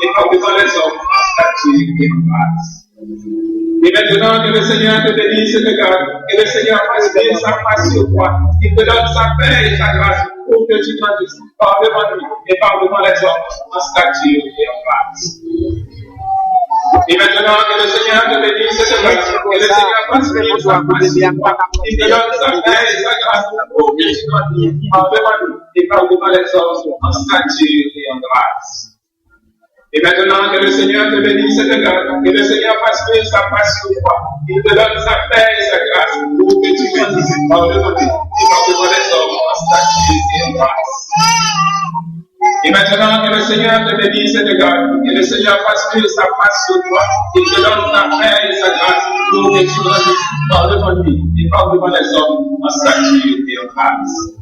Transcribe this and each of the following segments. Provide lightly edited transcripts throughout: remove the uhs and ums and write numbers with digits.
et par devant les hommes en statue et en grâce. Et maintenant que le Seigneur te bénisse et te garde, que le Seigneur fasse vivre sa face sur toi, qu'il te donne sa paix et sa grâce pour que tu grandisses par devant lui et par devant les hommes en statue et en grâce. Et maintenant que le Seigneur te bénisse et te garde, que le Seigneur fasse vivre sa face sur toi, qu'il te donne sa paix et sa grâce pour que tu grandisses par devant lui et par devant les hommes en statue et en grâce. Et maintenant que le Seigneur te bénisse et te garde, que le Seigneur fasse vivre sa face sur toi, qu'il te donne sa paix et sa grâce pour que tu grandisses par devant lui et par devant les hommes en statue et en grâce. Et maintenant que le Seigneur te bénisse et te garde, que le Seigneur fasse vivre sa face sur toi, qu'il te donne sa paix et sa grâce pour que tu grandisses par devant lui et par devant les hommes en statue et en grâce.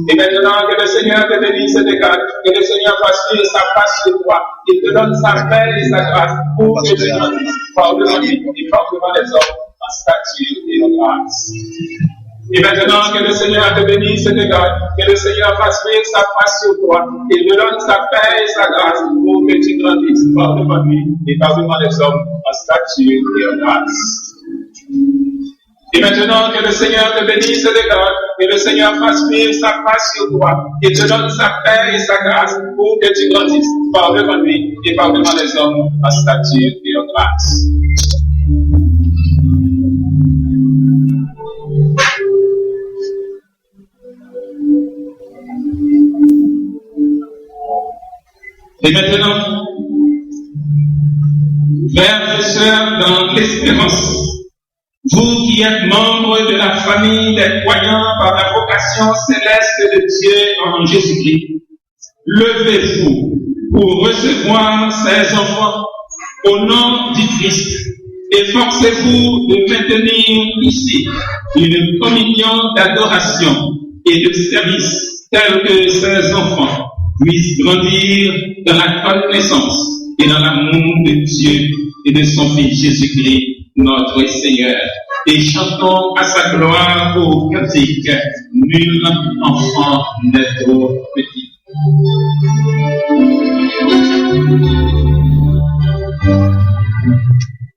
Et maintenant que le Seigneur te bénisse et te garde, que le Seigneur fasse vivre sa face sur toi, qu'il te donne sa paix et sa grâce pour que tu grandisses par devant lui et par devant les hommes en statue et en grâce. Et maintenant que le Seigneur te bénisse et te garde, que le Seigneur fasse vivre sa face sur toi, qu'il te donne sa paix et sa grâce pour que tu grandisses par devant lui et par devant les hommes en statue et en grâce. Et maintenant que le Seigneur te bénisse et te garde, que le Seigneur fasse vivre sa face sur toi, qu'il te donne sa paix et sa grâce pour que tu grandisses par devant lui et par devant les hommes en statue et en grâce. Et maintenant, frères et sœurs dans l'espérance, vous qui êtes membres de la famille des croyants par la vocation céleste de Dieu en Jésus-Christ, levez-vous pour recevoir ces enfants au nom du Christ. Efforcez-vous de maintenir ici une communion d'adoration et de service telle que ces enfants puissent grandir dans la connaissance et dans l'amour de Dieu et de son Fils Jésus-Christ, notre Seigneur. Et chantons à sa gloire au cantique, nul enfant n'est trop petit.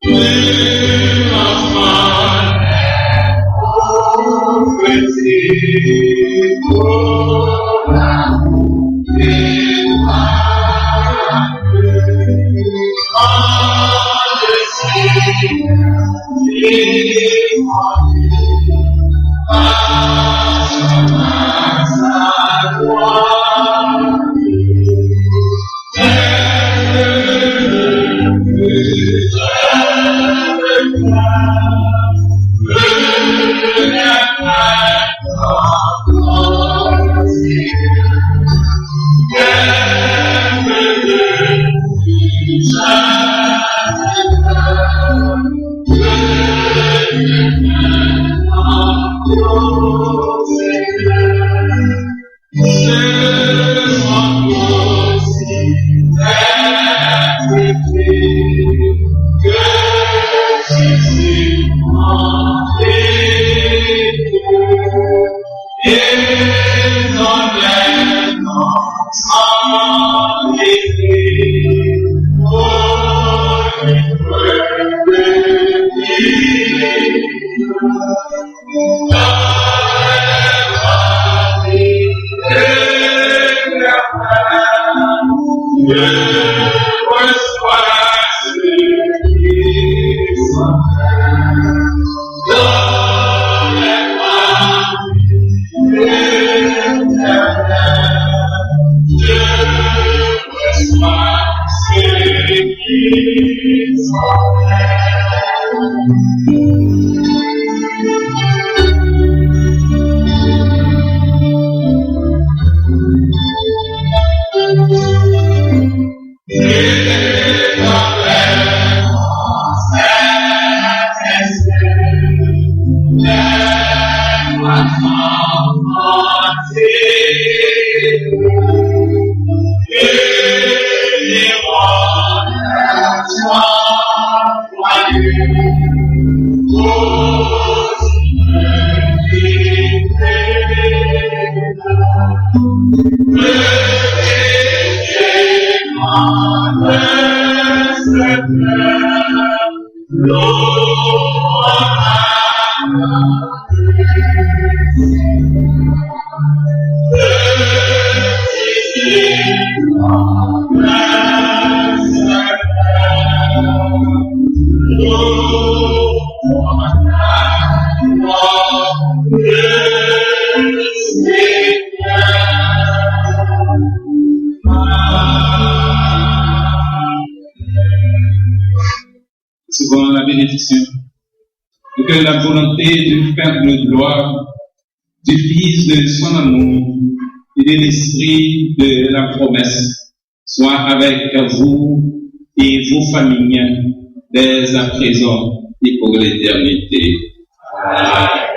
Nul enfant n'est trop petit pour l'amour et Souvent la bénédiction, et que la volonté du Père de gloire, du Fils de son amour et de l'Esprit de la promesse soit avec vous et vos familles dès à présent et pour l'éternité. Amen.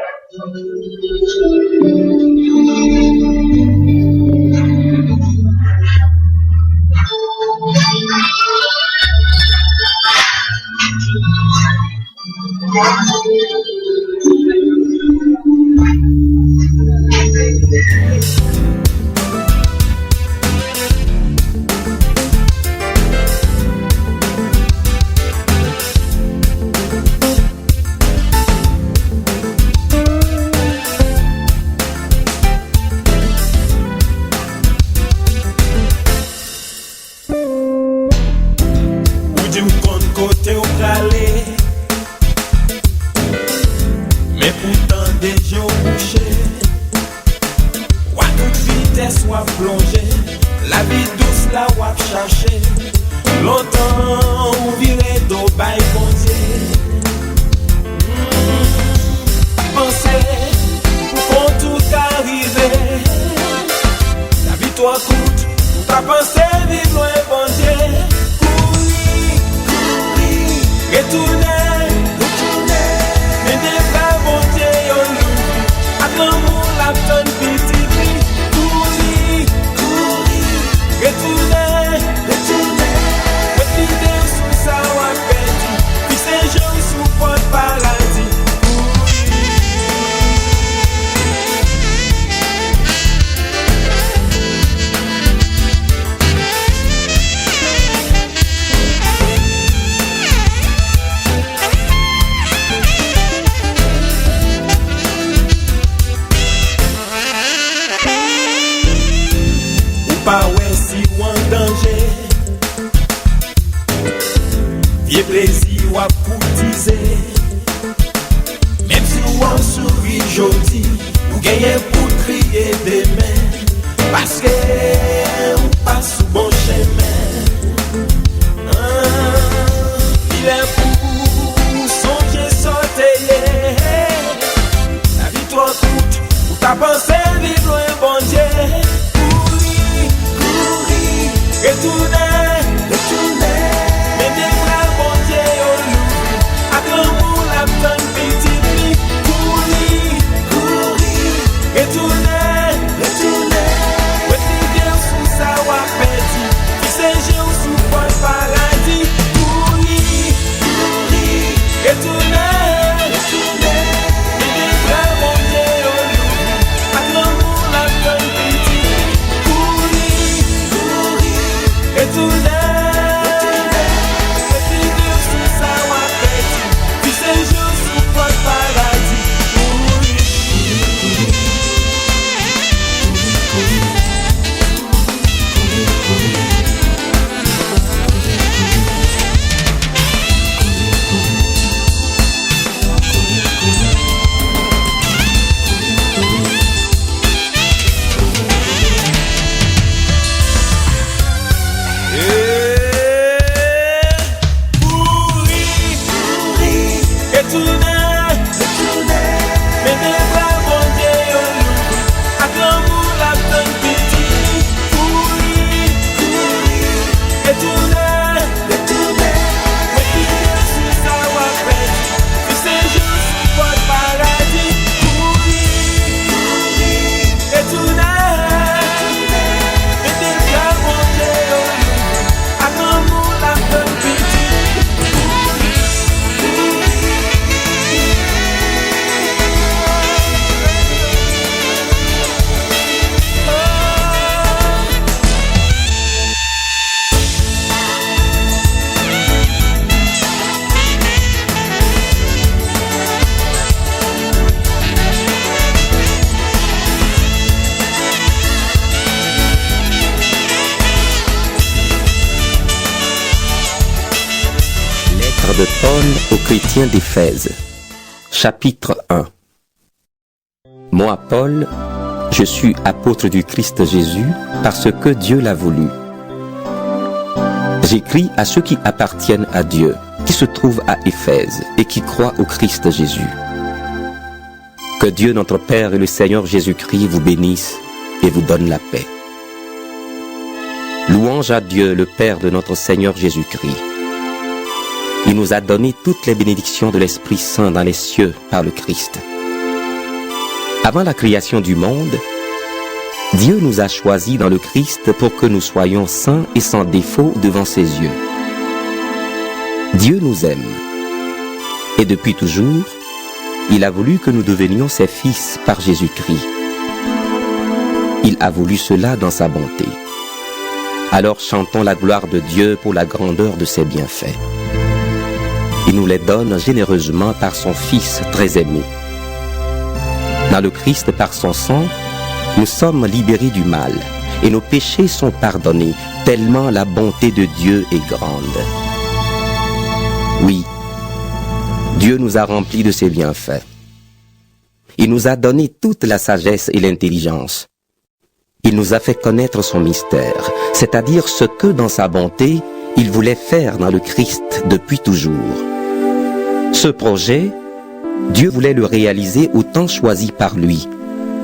de Paul aux chrétiens d'Éphèse. Chapitre 1. Moi, Paul, je suis apôtre du Christ Jésus parce que Dieu l'a voulu. J'écris à ceux qui appartiennent à Dieu, qui se trouvent à Éphèse et qui croient au Christ Jésus. Que Dieu notre Père et le Seigneur Jésus-Christ vous bénissent et vous donne la paix. Louange à Dieu, le Père de notre Seigneur Jésus-Christ. Il nous a donné toutes les bénédictions de l'Esprit Saint dans les cieux par le Christ. Avant la création du monde, Dieu nous a choisis dans le Christ pour que nous soyons saints et sans défaut devant ses yeux. Dieu nous aime. Et depuis toujours, il a voulu que nous devenions ses fils par Jésus-Christ. Il a voulu cela dans sa bonté. Alors chantons la gloire de Dieu pour la grandeur de ses bienfaits. Il nous les donne généreusement par son Fils très aimé. Dans le Christ, par son sang, nous sommes libérés du mal et nos péchés sont pardonnés, tellement la bonté de Dieu est grande. Oui, Dieu nous a remplis de ses bienfaits. Il nous a donné toute la sagesse et l'intelligence. Il nous a fait connaître son mystère, c'est-à-dire ce que dans sa bonté, il voulait faire dans le Christ depuis toujours. Ce projet, Dieu voulait le réaliser au temps choisi par lui,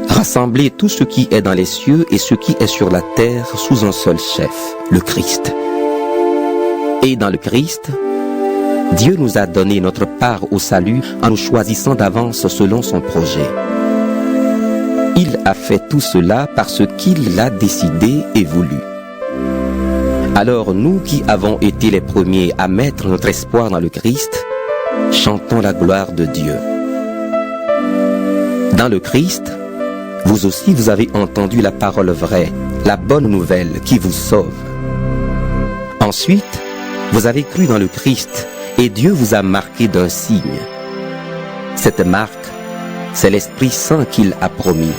rassembler tout ce qui est dans les cieux et ce qui est sur la terre sous un seul chef, le Christ. Et dans le Christ, Dieu nous a donné notre part au salut en nous choisissant d'avance selon son projet. Il a fait tout cela parce qu'il l'a décidé et voulu. Alors nous qui avons été les premiers à mettre notre espoir dans le Christ, chantons la gloire de Dieu. Dans le Christ, vous aussi vous avez entendu la parole vraie, la bonne nouvelle qui vous sauve. Ensuite, vous avez cru dans le Christ et Dieu vous a marqué d'un signe. Cette marque, c'est l'Esprit Saint qu'il a promis.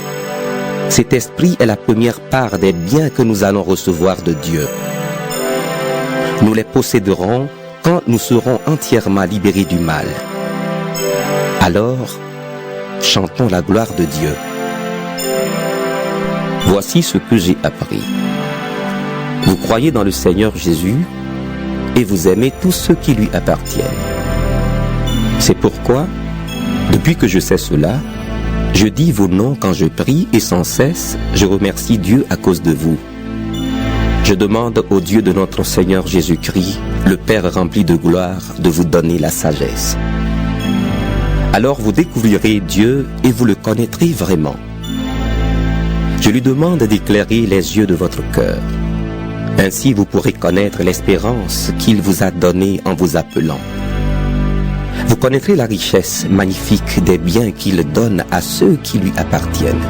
Cet Esprit est la première part des biens que nous allons recevoir de Dieu. Nous les posséderons quand nous serons entièrement libérés du mal. Alors, chantons la gloire de Dieu. Voici ce que j'ai appris. Vous croyez dans le Seigneur Jésus et vous aimez tous ceux qui lui appartiennent. C'est pourquoi, depuis que je sais cela, je dis vos noms quand je prie et sans cesse, je remercie Dieu à cause de vous. Je demande au Dieu de notre Seigneur Jésus-Christ, le Père rempli de gloire, de vous donner la sagesse. Alors vous découvrirez Dieu et vous le connaîtrez vraiment. Je lui demande d'éclairer les yeux de votre cœur. Ainsi vous pourrez connaître l'espérance qu'il vous a donnée en vous appelant. Vous connaîtrez la richesse magnifique des biens qu'il donne à ceux qui lui appartiennent.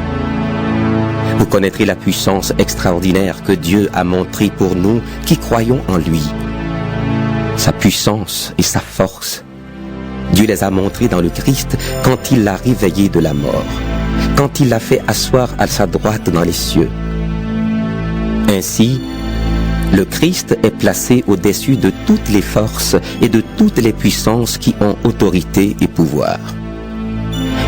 Vous connaîtrez la puissance extraordinaire que Dieu a montrée pour nous qui croyons en lui. Sa puissance et sa force. Dieu les a montrées dans le Christ quand il l'a réveillé de la mort, quand il l'a fait asseoir à sa droite dans les cieux. Ainsi, le Christ est placé au-dessus de toutes les forces et de toutes les puissances qui ont autorité et pouvoir.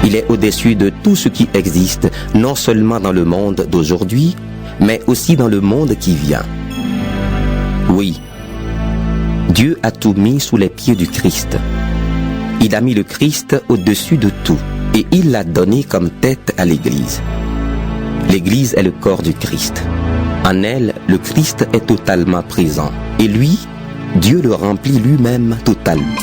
Il est au-dessus de tout ce qui existe, non seulement dans le monde d'aujourd'hui, mais aussi dans le monde qui vient. Oui, Dieu a tout mis sous les pieds du Christ. Il a mis le Christ au-dessus de tout et il l'a donné comme tête à l'Église. L'Église est le corps du Christ. En elle, le Christ est totalement présent. Et lui, Dieu le remplit lui-même totalement.